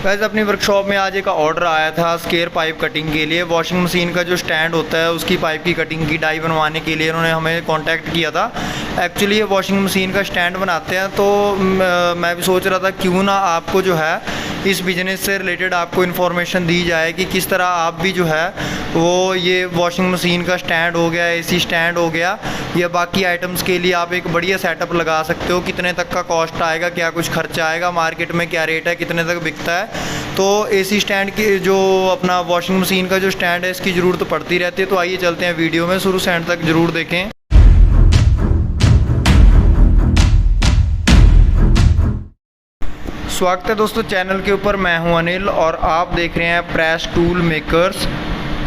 Guys अपनी workshop में आज एक ऑर्डर आया था स्केयर पाइप कटिंग के लिए। वॉशिंग मशीन का जो स्टैंड होता है उसकी पाइप की कटिंग की डाई बनवाने के लिए उन्होंने हमें कांटेक्ट किया था। एक्चुअली ये वॉशिंग मशीन का स्टैंड बनाते हैं, तो मैं भी सोच रहा था क्यों ना आपको जो है इस बिज़नेस से रिलेटेड आपको इन्फॉर्मेशन दी जाए कि किस तरह आप भी जो है वो ये वॉशिंग मशीन का स्टैंड हो गया, एसी स्टैंड हो गया या बाकी आइटम्स के लिए आप एक बढ़िया सेटअप लगा सकते हो। कितने तक का कॉस्ट आएगा, क्या कुछ खर्चा आएगा, मार्केट में क्या रेट है, कितने तक बिकता है। तो एसी स्टैंड की जो अपना वॉशिंग मशीन का जो स्टैंड है इसकी ज़रूरत पड़ती रहती है। तो आइए चलते हैं वीडियो में, शुरू से एंड तक ज़रूर देखें। स्वागत है दोस्तों चैनल के ऊपर, मैं हूं अनिल और आप देख रहे हैं प्रेस टूल मेकर्स।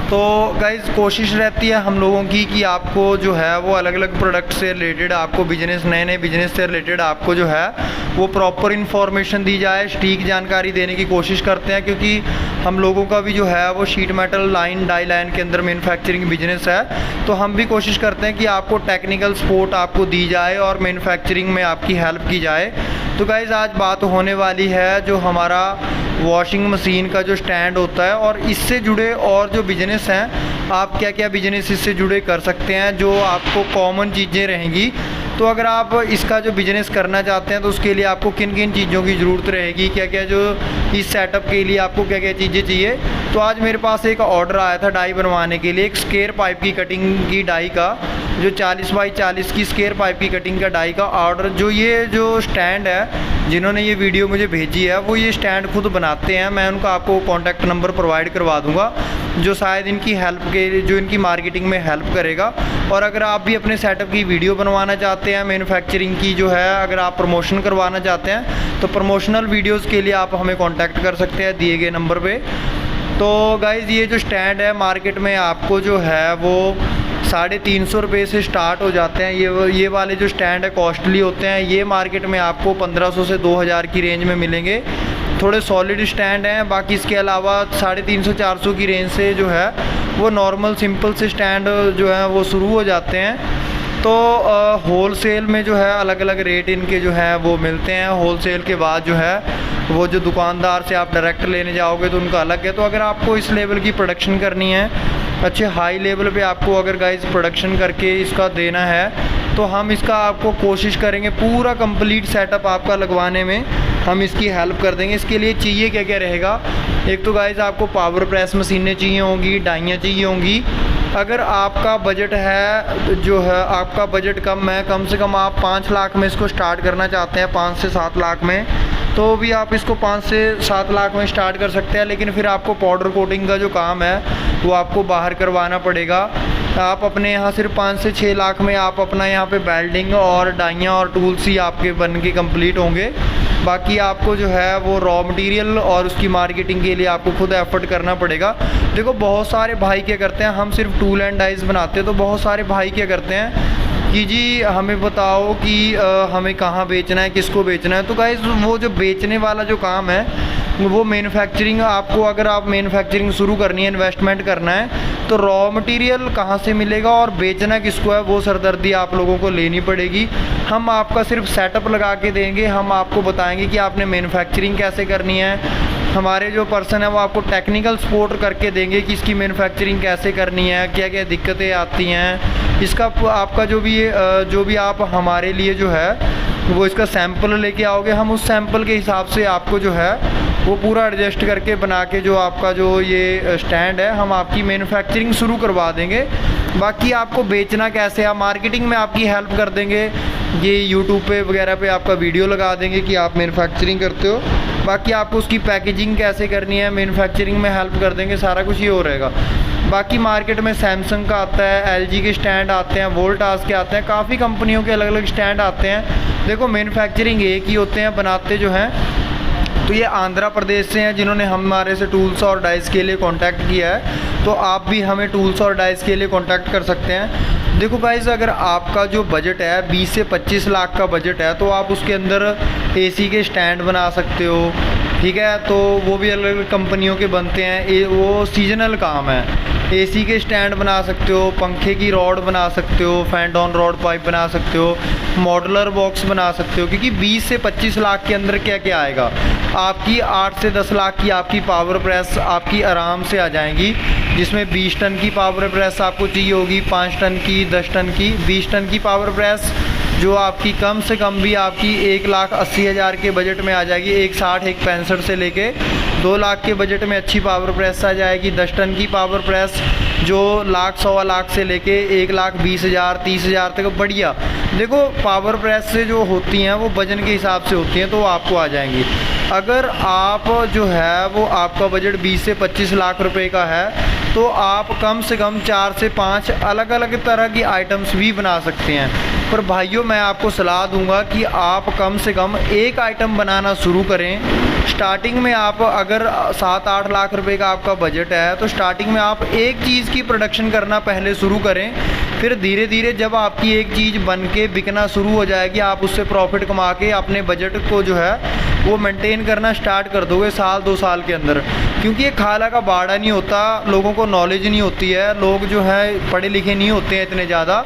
तो गाइज़ कोशिश रहती है हम लोगों की कि आपको जो है वो अलग अलग प्रोडक्ट से रिलेटेड, आपको बिजनेस, नए नए बिजनेस से रिलेटेड आपको जो है वो प्रॉपर इन्फॉर्मेशन दी जाए, सटीक जानकारी देने की कोशिश करते हैं। क्योंकि हम लोगों का भी जो है वो sheet metal line, die line के अंदर मैन्युफैक्चरिंग बिजनेस है, तो हम भी कोशिश करते हैं कि आपको टेक्निकल सपोर्ट आपको दी जाए और मैन्युफैक्चरिंग में आपकी हेल्प की जाए। तो गाइज़ आज बात होने वाली है जो हमारा वॉशिंग मशीन का जो स्टैंड होता है और इससे जुड़े और जो बिजनेस हैं, आप क्या क्या बिजनेस इससे जुड़े कर सकते हैं, जो आपको कॉमन चीज़ें रहेंगी। तो अगर आप इसका जो बिज़नेस करना चाहते हैं तो उसके लिए आपको किन किन चीज़ों की ज़रूरत रहेगी, क्या क्या जो इस सेटअप के लिए आपको क्या क्या चीज़ें चाहिए। तो आज मेरे पास एक ऑर्डर आया था डाई बनवाने के लिए, एक स्केयर पाइप की कटिंग की डाई का, जो 40 बाई 40 की स्केयर पाइप की कटिंग का डाई का ऑर्डर। जो ये जो स्टैंड है, जिन्होंने ये वीडियो मुझे भेजी है वो ये स्टैंड खुद बनाते हैं। मैं उनका आपको कॉन्टैक्ट नंबर प्रोवाइड करवा दूँगा जो शायद इनकी हेल्प के, जो इनकी मार्केटिंग में हेल्प करेगा। और अगर आप भी अपने सेटअप की वीडियो बनवाना चाहते हैं, मैन्युफैक्चरिंग की जो है, अगर आप प्रमोशन करवाना चाहते हैं तो प्रमोशनल वीडियोस के लिए आप हमें कांटेक्ट कर सकते हैं दिए गए नंबर पे। तो गाइज़ ये जो स्टैंड है मार्केट में आपको जो है वो 350 रुपये से स्टार्ट हो जाते हैं। ये वाले जो स्टैंड है कॉस्टली होते हैं, ये मार्केट में आपको 1500 से 2000 की रेंज में मिलेंगे। थोड़े सॉलिड स्टैंड हैं, बाकी इसके अलावा 350-400 की रेंज से जो है वो नॉर्मल सिंपल से स्टैंड जो है वो शुरू हो जाते हैं। तो होलसेल में जो है अलग अलग रेट इनके जो है वो मिलते हैं। होलसेल के बाद जो है वो जो दुकानदार से आप डायरेक्ट लेने जाओगे तो उनका अलग है। तो अगर आपको इस लेवल की प्रोडक्शन करनी है, अच्छे हाई लेवल पे आपको अगर गाइस प्रोडक्शन करके इसका देना है, तो हम इसका आपको कोशिश करेंगे पूरा कंप्लीट सेटअप आपका लगवाने में, हम इसकी हेल्प कर देंगे। इसके लिए चाहिए क्या क्या रहेगा, एक तो गाइस आपको पावर प्रेस मशीनें चाहिए होंगी, डाइयाँ चाहिए होंगी। अगर आपका बजट है, जो है आपका बजट कम है, कम से कम आप 5 लाख में इसको स्टार्ट करना चाहते हैं, 5 से 7 लाख में, तो भी आप इसको 5 से 7 लाख में स्टार्ट कर सकते हैं। लेकिन फिर आपको पाउडर कोटिंग का जो काम है वो आपको बाहर करवाना पड़ेगा। आप अपने यहाँ सिर्फ 5 से 6 लाख में आप अपना यहाँ पे वेल्डिंग और डाइयाँ और टूल्स ही आपके बन के कंप्लीट होंगे। बाकी आपको जो है वो रॉ मटेरियल और उसकी मार्केटिंग के लिए आपको खुद एफर्ट करना पड़ेगा। देखो बहुत सारे भाई क्या करते हैं, हम सिर्फ टूल एंड डाइज बनाते हैं, तो बहुत सारे भाई क्या करते हैं कि जी हमें बताओ कि हमें कहाँ बेचना है, किसको बेचना है। तो गाइस वो जो बेचने वाला जो काम है वो मैन्युफैक्चरिंग, आपको अगर आप मैन्युफैक्चरिंग शुरू करनी है, इन्वेस्टमेंट करना है, तो रॉ मटेरियल कहाँ से मिलेगा और बेचना किसको है, वो सरदर्दी आप लोगों को लेनी पड़ेगी। हम आपका सिर्फ सेटअप लगा के देंगे, हम आपको बताएंगे कि आपने मैन्युफैक्चरिंग कैसे करनी है। हमारे जो पर्सन है वो आपको टेक्निकल सपोर्ट करके देंगे कि इसकी मैन्युफैक्चरिंग कैसे करनी है, क्या क्या दिक्कतें आती हैं। इसका आपका जो भी आप हमारे लिए जो है वो इसका सैंपल लेके आओगे, हम उस सैंपल के हिसाब से आपको जो है वो पूरा एडजस्ट करके बना के जो आपका जो ये स्टैंड है हम आपकी मैन्युफैक्चरिंग शुरू करवा देंगे। बाकी आपको बेचना कैसे है, मार्केटिंग में आपकी हेल्प कर देंगे। ये यूट्यूब पे वगैरह पे आपका वीडियो लगा देंगे कि आप मैन्युफैक्चरिंग करते हो। बाकी आपको उसकी पैकेजिंग कैसे करनी है, मैन्युफैक्चरिंग में हेल्प कर देंगे, सारा कुछ ये हो रहेगा। बाकी मार्केट में सैमसंग का आता है, एलजी के स्टैंड आते हैं, वोल्टास के आते हैं, काफ़ी कंपनियों के अलग अलग स्टैंड आते हैं। देखो मैन्युफैक्चरिंग एक ही होते हैं, बनाते जो हैं तो ये आंध्र प्रदेश से हैं, जिन्होंने हमारे से टूल्स और डाइस के लिए कांटेक्ट किया है। तो आप भी हमें टूल्स और डाइस के लिए कांटेक्ट कर सकते हैं। देखो गाइज़ अगर आपका जो बजट है 20 से 25 लाख का बजट है, तो आप उसके अंदर एसी के स्टैंड बना सकते हो, ठीक है। तो वो भी अलग अलग कंपनियों के बनते हैं, वो सीजनल काम है। एसी के स्टैंड बना सकते हो, पंखे की रॉड बना सकते हो, फैन डाउन रॉड पाइप बना सकते हो, मॉडुलर बॉक्स बना सकते हो। क्योंकि 20 से 25 लाख के अंदर क्या क्या आएगा, आपकी 8 से 10 लाख की आपकी पावर प्रेस आपकी आराम से आ जाएंगी, जिसमें 20 टन की पावर प्रेस आपको चाहिए होगी, 5 टन की, 10 टन की, 20 टन की पावर प्रेस जो आपकी कम से कम भी आपकी 1,80,000 के बजट में आ जाएगी। 1,60 1,65 से लेके 2 लाख के बजट में अच्छी पावर प्रेस आ जाएगी। 10 टन की पावर प्रेस जो लाख 1,15 लाख से लेके 1,20,000 30,000 तक बढ़िया। देखो पावर प्रेस से जो होती हैं वो वजन के हिसाब से होती हैं, तो वो आपको आ जाएंगी। अगर आप जो है वो आपका बजट 20 से 25 लाख रुपए का है, तो आप कम से कम 4 से 5 अलग अलग तरह की आइटम्स भी बना सकते हैं। पर भाइयों मैं आपको सलाह दूंगा कि आप कम से कम एक आइटम बनाना शुरू करें। स्टार्टिंग में आप अगर 7-8 लाख रुपए का आपका बजट है, तो स्टार्टिंग में आप एक चीज़ की प्रोडक्शन करना पहले शुरू करें। फिर धीरे धीरे जब आपकी एक चीज़ बन के बिकना शुरू हो जाएगी, आप उससे प्रॉफिट कमा के अपने बजट को जो है वो मेंटेन करना स्टार्ट कर दोगे 1-2 साल के अंदर। क्योंकि ये खाला का बाड़ा नहीं होता, लोगों को नॉलेज नहीं होती है, लोग जो है पढ़े लिखे नहीं होते हैं इतने ज़्यादा।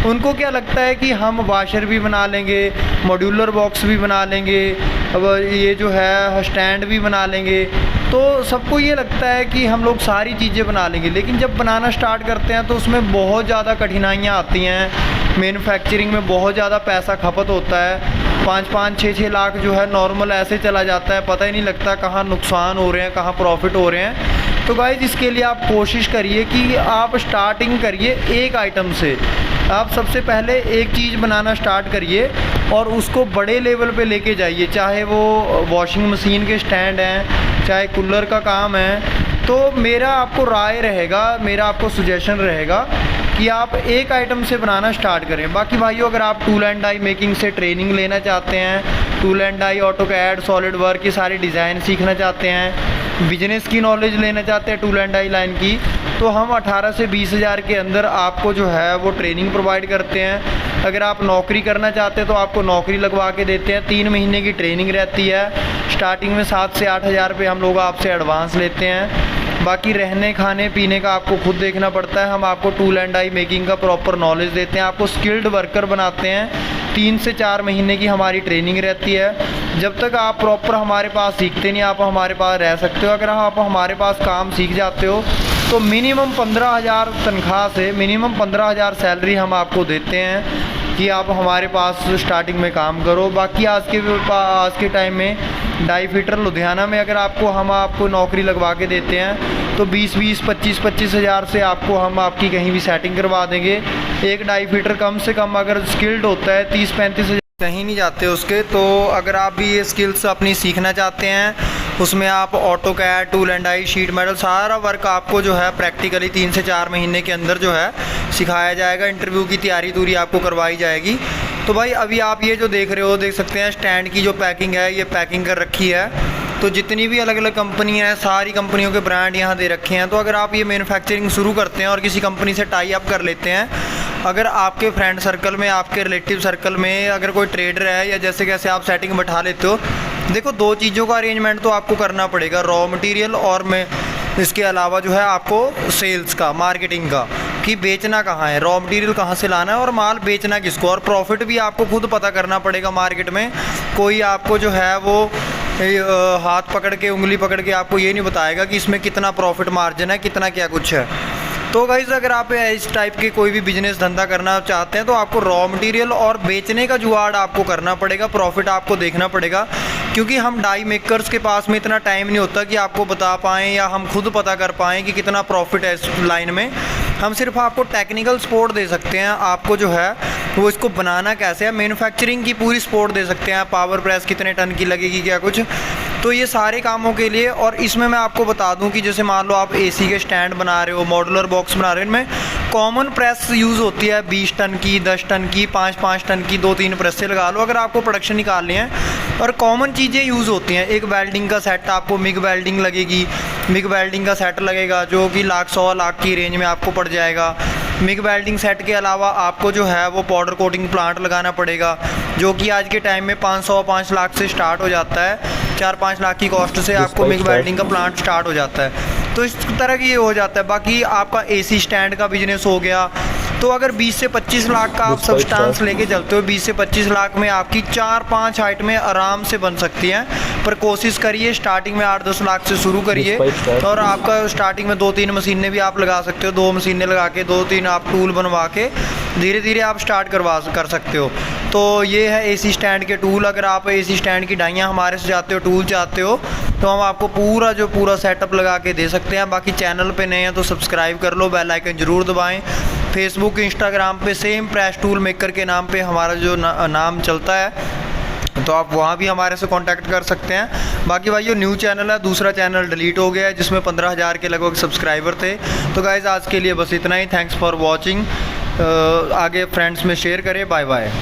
उनको क्या लगता है कि हम वाशर भी बना लेंगे, मॉड्यूलर बॉक्स भी बना लेंगे, अब ये जो है स्टैंड भी बना लेंगे। तो सबको ये लगता है कि हम लोग सारी चीज़ें बना लेंगे, लेकिन जब बनाना स्टार्ट करते हैं तो उसमें बहुत ज़्यादा कठिनाइयाँ आती हैं। मैन्युफैक्चरिंग में बहुत ज़्यादा पैसा खपत होता है। 5-5 6-6 लाख जो है नॉर्मल ऐसे चला जाता है, पता ही नहीं लगता कहाँ नुकसान हो रहे हैं कहाँ प्रॉफिट हो रहे हैं। तो गाइस इसके लिए आप कोशिश करिए कि आप स्टार्टिंग करिए एक आइटम से। आप सबसे पहले एक चीज़ बनाना स्टार्ट करिए और उसको बड़े लेवल पे लेके जाइए। चाहे वो वॉशिंग मशीन के स्टैंड हैं, चाहे कूलर का काम है। तो मेरा आपको राय रहेगा, मेरा आपको सुजेशन रहेगा कि आप एक आइटम से बनाना स्टार्ट करें। बाकी भाइयों अगर आप टूल एंड डाई मेकिंग से ट्रेनिंग लेना चाहते हैं, tool and die, AutoCAD, solid work की सारी डिज़ाइन सीखना चाहते हैं, बिजनेस की नॉलेज लेना चाहते हैं टूल एंड डाई लाइन की, तो हम 18 से 20 हज़ार के अंदर आपको जो है वो ट्रेनिंग प्रोवाइड करते हैं। अगर आप नौकरी करना चाहते हैं तो आपको नौकरी लगवा के देते हैं। 3 महीने की ट्रेनिंग रहती है। स्टार्टिंग में 7 से 8 हज़ार रुपये हम लोग आपसे एडवांस लेते हैं। बाकी रहने खाने पीने का आपको खुद देखना पड़ता है। हम आपको टूल एंड डाई मेकिंग का प्रॉपर नॉलेज देते हैं, आपको स्किल्ड वर्कर बनाते हैं। 3 से 4 महीने की हमारी ट्रेनिंग रहती है। जब तक आप प्रॉपर हमारे पास सीखते नहीं, आप हमारे पास रह सकते हो। अगर आप हमारे पास काम सीख जाते हो तो मिनिमम 15,000 तनख्वाह से मिनिमम 15,000 सैलरी हम आपको देते हैं कि आप हमारे पास स्टार्टिंग में काम करो। बाकी आज के टाइम में डाई फिटर लुधियाना में अगर हम आपको नौकरी लगवा के देते हैं तो 20-20 25-25 हज़ार से आपको हम आपकी कहीं भी सेटिंग करवा देंगे। एक डाई फिटर कम से कम अगर स्किल्ड होता है 30-35 हज़ार, कहीं नहीं जाते उसके। तो अगर आप भी ये स्किल्स अपनी सीखना चाहते हैं, उसमें आप AutoCAD, tool and die, sheet metal सारा वर्क आपको जो है प्रैक्टिकली 3 से 4 महीने के अंदर जो है सिखाया जाएगा। इंटरव्यू की तैयारी पूरी आपको करवाई जाएगी। तो भाई अभी आप ये जो देख रहे हो, देख सकते हैं स्टैंड की जो पैकिंग है, ये पैकिंग कर रखी है। तो जितनी भी अलग अलग कंपनी हैं, सारी कंपनियों के ब्रांड यहाँ दे रखे हैं। तो अगर आप ये मैन्युफैक्चरिंग शुरू करते हैं और किसी कंपनी से टाई अप कर लेते हैं, अगर आपके फ्रेंड सर्कल में, आपके रिलेटिव सर्कल में अगर कोई ट्रेडर है या जैसे कैसे आप सेटिंग बैठा लेते हो, देखो 2 चीज़ों का अरेंजमेंट तो आपको करना पड़ेगा, रॉ मटेरियल और इसके अलावा जो है आपको सेल्स का, मार्केटिंग का, कि बेचना कहाँ है, रॉ मटेरियल कहाँ से लाना है और माल बेचना किसको, और प्रॉफिट भी आपको खुद पता करना पड़ेगा मार्केट में। कोई आपको जो है वो हाथ पकड़ के, उंगली पकड़ के आपको ये नहीं बताएगा कि इसमें कितना प्रॉफिट मार्जिन है, कितना क्या कुछ है। तो गाइज़ अगर आप इस टाइप के कोई भी बिजनेस धंधा करना चाहते हैं तो आपको रॉ मटेरियल और बेचने का जुगाड़ आपको करना पड़ेगा, प्रॉफिट आपको देखना पड़ेगा। क्योंकि हम डाई मेकर्स के पास में इतना टाइम नहीं होता कि आपको बता पाएँ या हम खुद पता कर पाएँ कि कितना प्रॉफिट है इस लाइन में। हम सिर्फ आपको टेक्निकल सपोर्ट दे सकते हैं, आपको जो है वो इसको बनाना कैसे है, मैन्युफैक्चरिंग की पूरी सपोर्ट दे सकते हैं। पावर प्रेस कितने टन की लगेगी, क्या कुछ, तो ये सारे कामों के लिए। और इसमें मैं आपको बता दूं कि जैसे मान लो आप एसी के स्टैंड बना रहे हो, मॉडुलर बॉक्स बना रहे हो, इनमें कॉमन प्रेस यूज़ होती है 20 टन की, 10 टन की, 5-5 टन की, 2-3 प्रेसें लगा लो अगर आपको प्रोडक्शन निकालनी है। और कॉमन चीज़ें यूज़ होती हैं। एक वेल्डिंग का सेट, आपको मिग वेल्डिंग लगेगी, मिग वेल्डिंग का सेट लगेगा जो कि 1,00,000 100 लाख की रेंज में आपको पड़ जाएगा। मिग वेल्डिंग सेट के अलावा आपको जो है वो पाउडर कोटिंग प्लांट लगाना पड़ेगा, जो कि आज के टाइम में 5 लाख से स्टार्ट हो जाता है। 4-5 लाख की कॉस्ट से आपको मिग वेल्डिंग का प्लांट स्टार्ट हो जाता है। तो इस तरह की ये हो जाता है। बाकी आपका AC स्टैंड का बिजनेस हो गया, तो अगर 20 से 25 लाख का आप सब्सटेंस लेके चलते हो, 20 से 25 लाख में आपकी 4-5 आइटमें आराम से बन सकती हैं। पर कोशिश करिए स्टार्टिंग में 8-10 लाख से शुरू करिए, और आपका स्टार्टिंग में 2-3 मशीनें भी आप लगा सकते हो। 2 मशीनें लगा के 2-3 आप टूल बनवा के धीरे धीरे आप स्टार्ट कर सकते हो। तो ये है AC स्टैंड के टूल। अगर आप AC स्टैंड की डाइयाँ हमारे से चाहते हो, टूल चाहते हो, तो हम आपको पूरा सेटअप लगा के दे सकते हैं। बाकी चैनल पे नए हैं तो सब्सक्राइब कर लो, बेल आइकन ज़रूर दबाएं। फेसबुक इंस्टाग्राम पे सेम प्रेस टूल मेकर के नाम पे हमारा जो नाम चलता है, तो आप वहाँ भी हमारे से कांटेक्ट कर सकते हैं। बाकी भाई ये न्यू चैनल है, दूसरा चैनल डिलीट हो गया है जिसमें 15,000 के लगभग सब्सक्राइबर थे। तो गाइज़ आज के लिए बस इतना ही। Thanks for watching. आगे फ्रेंड्स में शेयर करें। Bye bye.